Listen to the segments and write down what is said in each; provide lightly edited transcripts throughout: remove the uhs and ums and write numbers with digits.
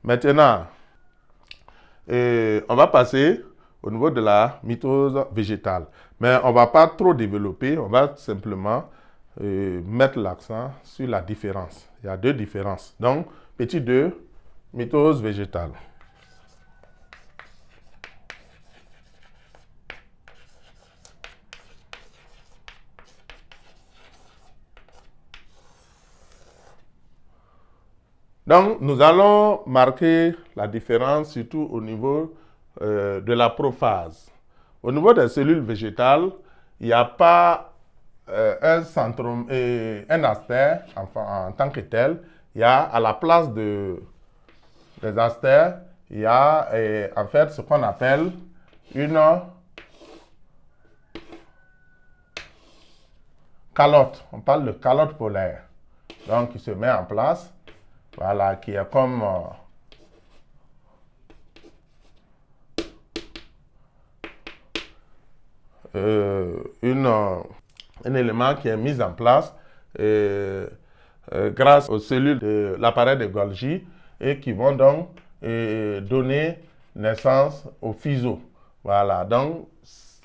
Maintenant, on va passer au niveau de la mitose végétale. Mais on ne va pas trop développer, on va simplement mettre l'accent sur la différence. Il y a deux différences. Donc, petit 2, mitose végétale. Donc, nous allons marquer la différence surtout au niveau de la prophase. Au niveau des cellules végétales, il n'y a pas un centrome, un astère en tant que tel. Il y a à la place des astères, il y a en fait ce qu'on appelle une calotte. On parle de calotte polaire. Donc, qui se met en place. Voilà, qui est comme un élément qui est mis en place grâce aux cellules de l'appareil de Golgi et qui vont donc donner naissance au fuseau. Voilà, donc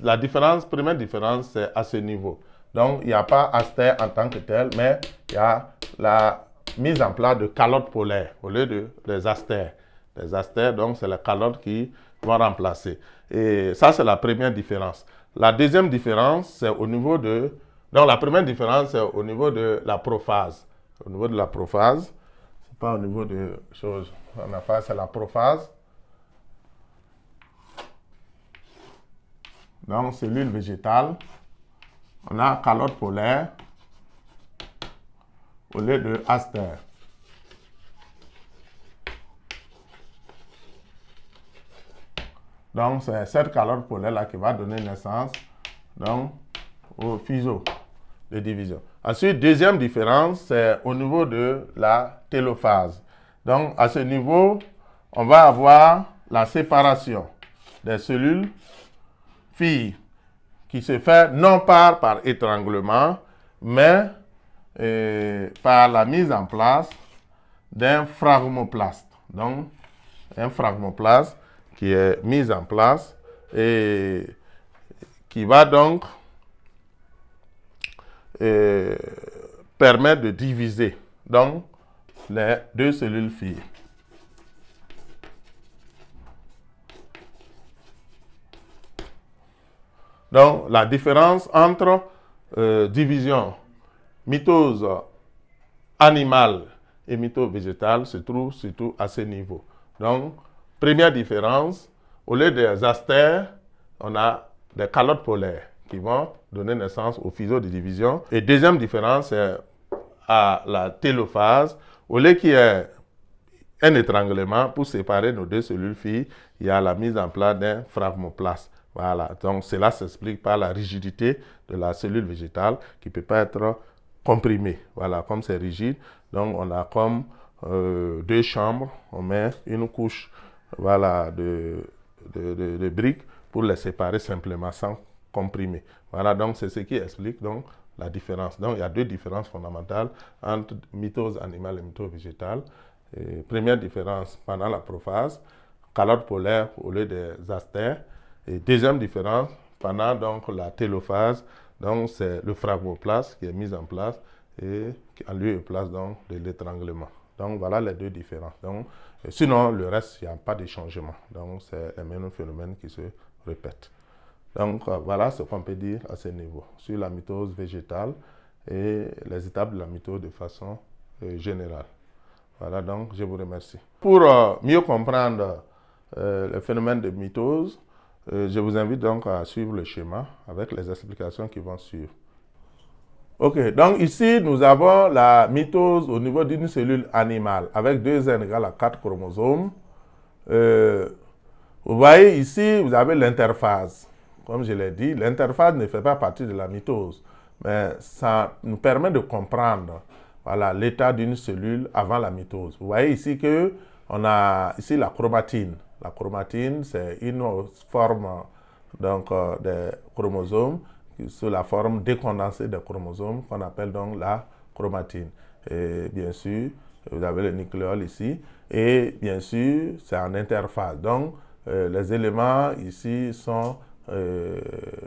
la première différence, c'est à ce niveau. Donc, il n'y a pas astère en tant que tel, mais il y a la mise en place de calottes polaires au lieu des astères. Les astères, donc, c'est les calottes qui vont remplacer. Et ça, c'est la première différence. La deuxième différence, c'est au niveau de... Donc, la première différence, c'est au niveau de la prophase. Au niveau de la prophase, c'est pas au niveau de choses. En affaires, c'est la prophase. Donc, cellule végétale. On a calotte polaire au lieu de astère. Donc, c'est cette calotte polaire-là qui va donner naissance donc, au fuseau de division. Ensuite, deuxième différence, c'est au niveau de la télophase. Donc, à ce niveau, on va avoir la séparation des cellules filles qui se fait non pas par étranglement, mais par la mise en place d'un phragmoplaste. Donc, un phragmoplaste qui est mis en place et qui va donc permettre de diviser donc, les deux cellules filles. Donc, la différence entre division mitose animale et mitose végétale se trouve surtout à ce niveau. Donc, première différence, au lieu des astères, on a des calottes polaires qui vont donner naissance au fuseau de division. Et deuxième différence, c'est à la télophase, au lieu qu'il y ait un étranglement pour séparer nos deux cellules filles, il y a la mise en place d'un phragmoplaste. Voilà, donc cela s'explique par la rigidité de la cellule végétale qui ne peut pas être comprimée. Voilà, comme c'est rigide, donc on a comme deux chambres, on met une couche voilà, de briques pour les séparer simplement sans comprimer. Voilà, donc c'est ce qui explique donc la différence. Donc il y a deux différences fondamentales entre mitose animale et mitose végétale. Première différence pendant la prophase, calotte polaire au lieu des astères. Et deuxième différence, pendant donc, la télophase, donc c'est le phragmoplaste qui est mis en place et qui en lieu et place donc, de l'étranglement. Donc voilà les deux différences. Donc, sinon, le reste, il n'y a pas de changement. Donc c'est le même phénomène qui se répète. Donc voilà ce qu'on peut dire à ce niveau sur la mitose végétale et les étapes de la mitose de façon générale. Voilà, donc je vous remercie. Pour mieux comprendre le phénomène de mitose, je vous invite donc à suivre le schéma avec les explications qui vont suivre. Ok, donc ici nous avons la mitose au niveau d'une cellule animale avec 2N égale à 4 chromosomes. Vous voyez ici, vous avez l'interphase. Comme je l'ai dit, l'interphase ne fait pas partie de la mitose, mais ça nous permet de comprendre voilà, l'état d'une cellule avant la mitose. Vous voyez ici qu'on a ici la chromatine. La chromatine, c'est une forme donc, des chromosomes sous la forme décondensée des chromosomes qu'on appelle donc la chromatine. Et bien sûr, vous avez le nucléole ici. Et bien sûr, c'est en interphase. Donc, les éléments ici sont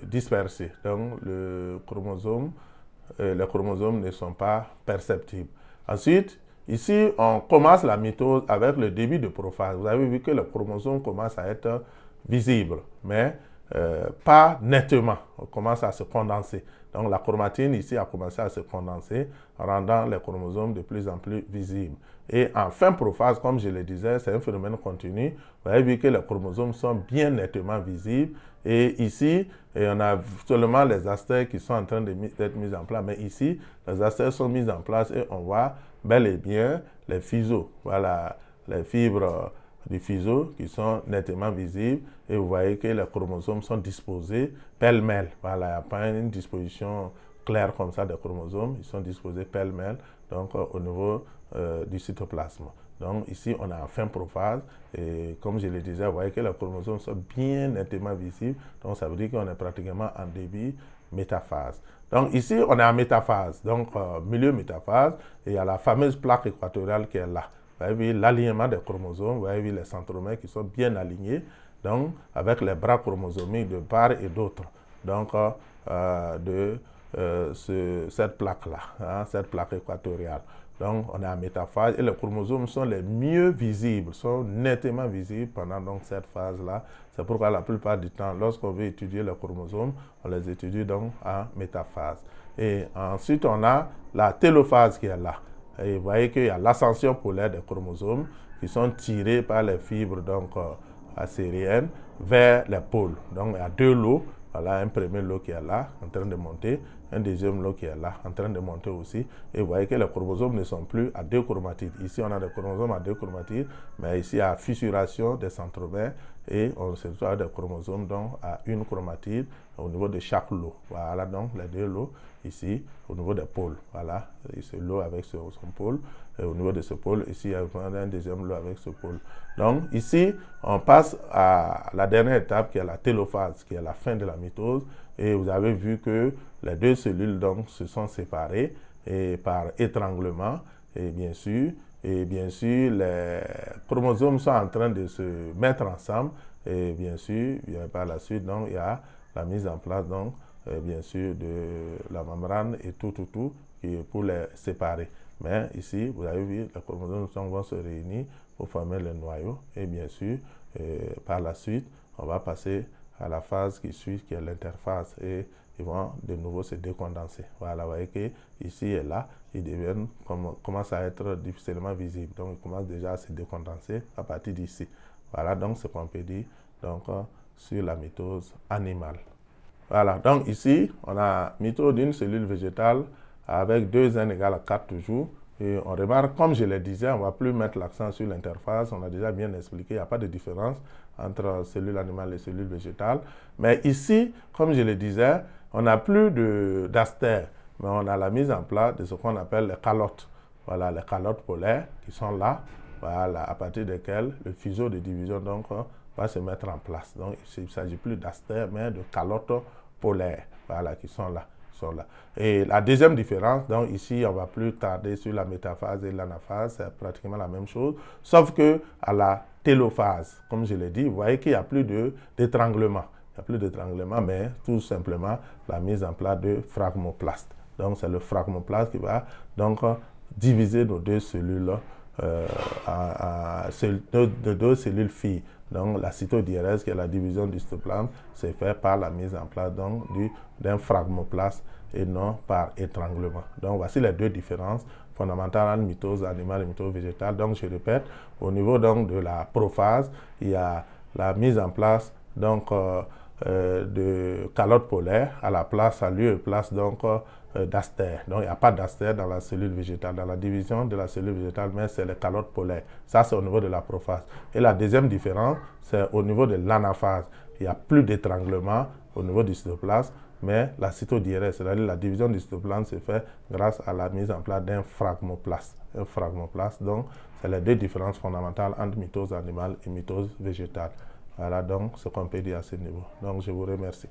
dispersés. Donc, les chromosomes ne sont pas perceptibles. Ensuite, ici, on commence la mitose avec le début de prophase. Vous avez vu que le chromosome commence à être visible, mais pas nettement. On commence à se condenser. Donc, la chromatine ici a commencé à se condenser, rendant les chromosomes de plus en plus visibles. Et en fin prophase, comme je le disais, c'est un phénomène continu. Vous avez vu que les chromosomes sont bien nettement visibles. Et ici, on a seulement les astères qui sont en train d'être mis en place. Mais ici, les astères sont mis en place et on voit bel et bien les fuseaux. Voilà, les fibres du fuseau qui sont nettement visibles. Et vous voyez que les chromosomes sont disposés pêle-mêle. Voilà, il n'y a pas une disposition claire comme ça des chromosomes. Ils sont disposés pêle-mêle, donc au niveau du cytoplasme. Donc ici, on a en fin prophase et comme je le disais, vous voyez que les chromosomes sont bien nettement visibles. Donc ça veut dire qu'on est pratiquement en début métaphase. Donc ici, on est en métaphase, donc milieu métaphase, et il y a la fameuse plaque équatoriale qui est là. Vous avez vu l'alignement des chromosomes, vous avez vu les centromères qui sont bien alignés, donc avec les bras chromosomiques de part et d'autre. Donc cette plaque-là, hein, cette plaque équatoriale. Donc, on est en métaphase et les chromosomes sont les mieux visibles, sont nettement visibles pendant donc, cette phase-là. C'est pourquoi la plupart du temps, lorsqu'on veut étudier les chromosomes, on les étudie donc en métaphase. Et ensuite, on a la télophase qui est là. Et vous voyez qu'il y a l'ascension polaire des chromosomes qui sont tirés par les fibres donc, acériennes vers les pôles. Donc, il y a deux lots. Voilà, un premier lot qui est là, en train de monter, un deuxième lot qui est là, en train de monter aussi. Et vous voyez que les chromosomes ne sont plus à deux chromatides. Ici, on a des chromosomes à deux chromatides, mais ici, il y a fissuration des centromères et on se retrouve des chromosomes donc, à une chromatide au niveau de chaque lot. Voilà, donc les deux lots ici, au niveau des pôles. Voilà, et ce lot avec son pôle. Et au niveau de ce pôle, ici, il y a un deuxième lot avec ce pôle. Donc, ici, on passe à la dernière étape qui est la télophase, qui est la fin de la mitose. Et vous avez vu que les deux cellules donc, se sont séparées et par étranglement. Et bien sûr, les chromosomes sont en train de se mettre ensemble. Et bien sûr, par la suite, donc, il y a la mise en place, donc, bien sûr, de la membrane et tout, qui est pour les séparer. Mais ici, vous avez vu, les chromosomes vont se réunir pour former le noyau. Et bien sûr, par la suite, on va passer à la phase qui suit, qui est l'interphase. Et ils vont de nouveau se décondenser. Voilà, vous voyez qu'ici et là, ils commencent à être difficilement visibles. Donc, ils commencent déjà à se décondenser à partir d'ici. Voilà, donc ce qu'on peut dire donc, sur la mitose animale. Voilà, donc ici, on a mitose d'une cellule végétale avec 2n égale à 4 toujours. Et on remarque, comme je le disais, on ne va plus mettre l'accent sur l'interphase. On a déjà bien expliqué, il n'y a pas de différence entre cellules animales et cellules végétales. Mais ici, comme je le disais, on n'a plus d'astères, mais on a la mise en place de ce qu'on appelle les calottes. Voilà, les calottes polaires qui sont là, voilà, à partir desquelles le fuseau de division donc, va se mettre en place. Donc, il ne s'agit plus d'astères, mais de calottes polaires, voilà, qui sont là. Et la deuxième différence, donc ici, on ne va plus tarder sur la métaphase et l'anaphase, c'est pratiquement la même chose, sauf que à la télophase, comme je l'ai dit, vous voyez qu'il n'y a plus d'étranglement. Il n'y a plus d'étranglement, mais tout simplement la mise en place de phragmoplastes. Donc, c'est le phragmoplaste qui va donc diviser nos deux cellules deux cellules filles. Donc, la cytodiérèse, qui est la division du cytoplasme, c'est fait par la mise en place d'un phragmoplaste et non par étranglement. Donc, voici les deux différences fondamentales entre mitose animale et mitose végétale. Donc, je répète, au niveau donc, de la prophase, il y a la mise en place donc, de calottes polaires à la place, à lieu et place donc d'astère. Donc, il n'y a pas d'astère dans la cellule végétale. Dans la division de la cellule végétale, mais c'est les calottes polaires. Ça, c'est au niveau de la prophase. Et la deuxième différence, c'est au niveau de l'anaphase. Il n'y a plus d'étranglement au niveau du cytoplasme, mais la cytodiérèse, c'est-à-dire la division du cytoplasme, se fait grâce à la mise en place d'un phragmoplaste. Un phragmoplaste, donc, c'est les deux différences fondamentales entre mitose animale et mitose végétale. Voilà donc ce qu'on peut dire à ce niveau. Donc, je vous remercie.